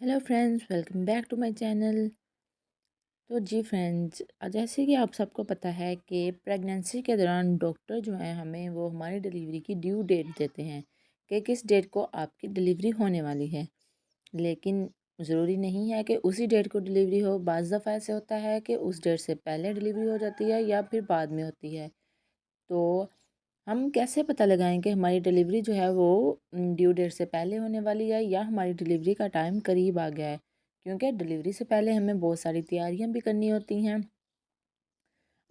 Hello friends, welcome back to my channel. तो जी friends, जैसे कि आप सबको पता है कि प्रेगनेंसी के दौरान डॉक्टर जो हैं हमें वो हमारी डिलीवरी की ड्यू डेट देते हैं कि किस डेट को आपकी डिलीवरी होने वाली है। लेकिन ज़रूरी नहीं है कि उसी डेट को डिलीवरी हो। बाज़ दफ़ा ऐसे होता है कि उस डेट से पहले डिलीवरी हो जाती है या फिर बाद में होती है। तो हम कैसे पता लगाएं कि हमारी डिलीवरी जो है वो ड्यू डेट से पहले होने वाली है या हमारी डिलीवरी का टाइम करीब आ गया है। क्योंकि डिलीवरी से पहले हमें बहुत सारी तैयारियां भी करनी होती हैं।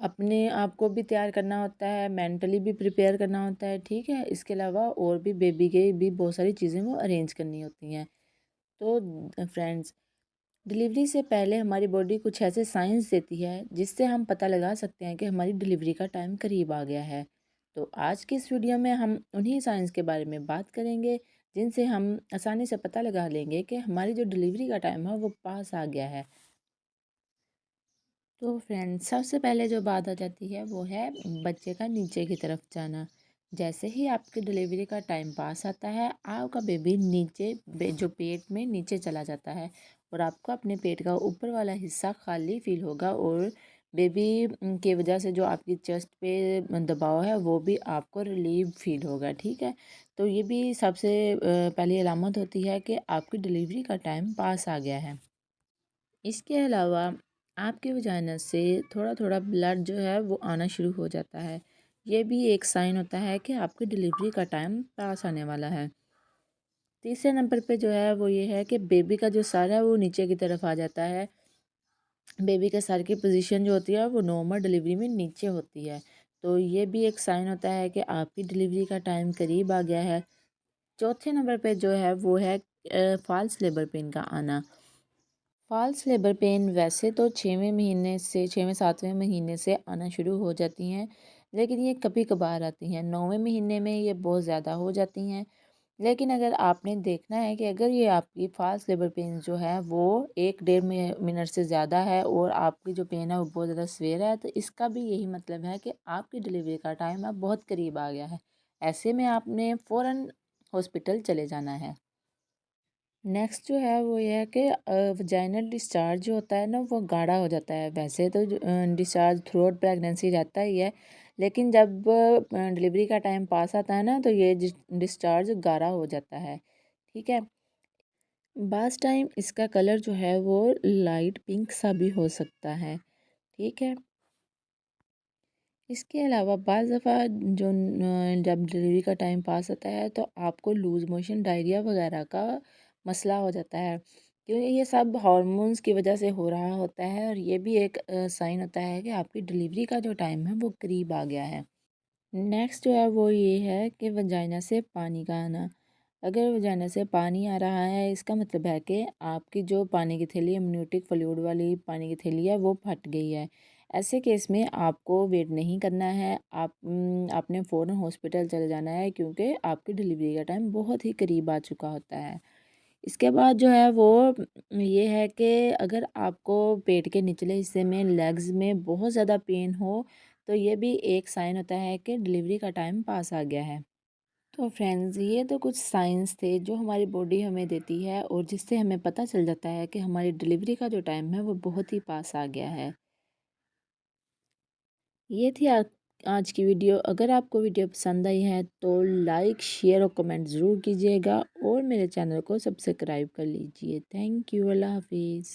अपने आप को भी तैयार करना होता है, मेंटली भी प्रिपेयर करना होता है, ठीक है। इसके अलावा और भी बेबी के भी बहुत सारी चीज़ें वो अरेंज करनी होती हैं। तो फ्रेंड्स, डिलीवरी से पहले हमारी बॉडी कुछ ऐसे साइंस देती है जिससे हम पता लगा सकते हैं कि हमारी डिलीवरी का टाइम करीब आ गया है। तो आज की इस वीडियो में हम उन्हीं साइंस के बारे में बात करेंगे जिनसे हम आसानी से पता लगा लेंगे कि हमारी जो डिलीवरी का टाइम है वो पास आ गया है। तो फ्रेंड्स, सबसे पहले जो बात आ जाती है वो है बच्चे का नीचे की तरफ जाना। जैसे ही आपकी डिलीवरी का टाइम पास आता है, आपका बेबी नीचे जो पेट में नीचे चला जाता है और आपको अपने पेट का ऊपर वाला हिस्सा खाली फील होगा और बेबी की वजह से जो आपकी चेस्ट पे दबाव है वो भी आपको रिलीव फील होगा, ठीक है। तो ये भी सबसे पहली अलामत होती है कि आपकी डिलीवरी का टाइम पास आ गया है। इसके अलावा आपके वजाइना से थोड़ा थोड़ा ब्लड जो है वो आना शुरू हो जाता है। ये भी एक साइन होता है कि आपकी डिलीवरी का टाइम पास आने वाला है। तीसरे नंबर पे जो है वो ये है कि बेबी का जो सर है वो नीचे की तरफ आ जाता है। बेबी के सर की पोजीशन जो होती है वो नॉर्मल डिलीवरी में नीचे होती है। तो ये भी एक साइन होता है कि आपकी डिलीवरी का टाइम करीब आ गया है। चौथे नंबर पे जो है वो है फॉल्स लेबर पेन का आना। फॉल्स लेबर पेन वैसे तो 6वें 7वें महीने से आना शुरू हो जाती हैं, लेकिन ये कभी कभार आती हैं। 9वें महीने में ये बहुत ज़्यादा हो जाती हैं। लेकिन अगर आपने देखना है कि अगर ये आपकी फॉल्स लेबर पेन जो है वो 1 डेढ़ मिनट से ज़्यादा है और आपकी जो पेन है वो बहुत ज़्यादा सवेर है, तो इसका भी यही मतलब है कि आपकी डिलीवरी का टाइम अब बहुत करीब आ गया है। ऐसे में आपने फ़ौरन हॉस्पिटल चले जाना है। नेक्स्ट जो है वो ये है कि वजाइनल डिस्चार्ज जो होता है ना वो गाढ़ा हो जाता है। वैसे तो डिस्चार्ज थ्रू आउट प्रेगनेंसी रहता ही है, लेकिन जब डिलीवरी का टाइम पास आता है ना तो ये डिस्चार्ज गाढ़ा हो जाता है, ठीक है। बास टाइम इसका कलर जो है वो लाइट पिंक सा भी हो सकता है, ठीक है। इसके अलावा बाज़ दफ़ा जो जब डिलीवरी का टाइम पास होता है तो आपको लूज़ मोशन, डायरिया वगैरह का मसला हो जाता है, क्योंकि ये सब हार्मोन्स की वजह से हो रहा होता है और ये भी एक साइन होता है कि आपकी डिलीवरी का जो टाइम है वो करीब आ गया है। नेक्स्ट जो है वो ये है कि वजाइना से पानी का आना। अगर वजाइना से पानी आ रहा है, इसका मतलब है कि आपकी जो पानी की थैली, अमनियोटिक फ्लूइड वाली पानी की थैली है वो फट गई है। ऐसे केस में आपको वेट नहीं करना है, आपने फ़ौरन हॉस्पिटल चले जाना है, क्योंकि आपकी डिलीवरी का टाइम बहुत ही करीब आ चुका होता है। इसके बाद जो है वो ये है कि अगर आपको पेट के निचले हिस्से में, लेग्स में बहुत ज़्यादा पेन हो, तो ये भी एक साइन होता है कि डिलीवरी का टाइम पास आ गया है। तो फ्रेंड्स, ये तो कुछ साइंस थे जो हमारी बॉडी हमें देती है और जिससे हमें पता चल जाता है कि हमारी डिलीवरी का जो टाइम है वो बहुत ही पास आ गया है। ये थी आज की वीडियो। अगर आपको वीडियो पसंद आई है तो लाइक, शेयर और कमेंट ज़रूर कीजिएगा और मेरे चैनल को सब्सक्राइब कर लीजिए। Thank you. अल्लाह हाफिज़।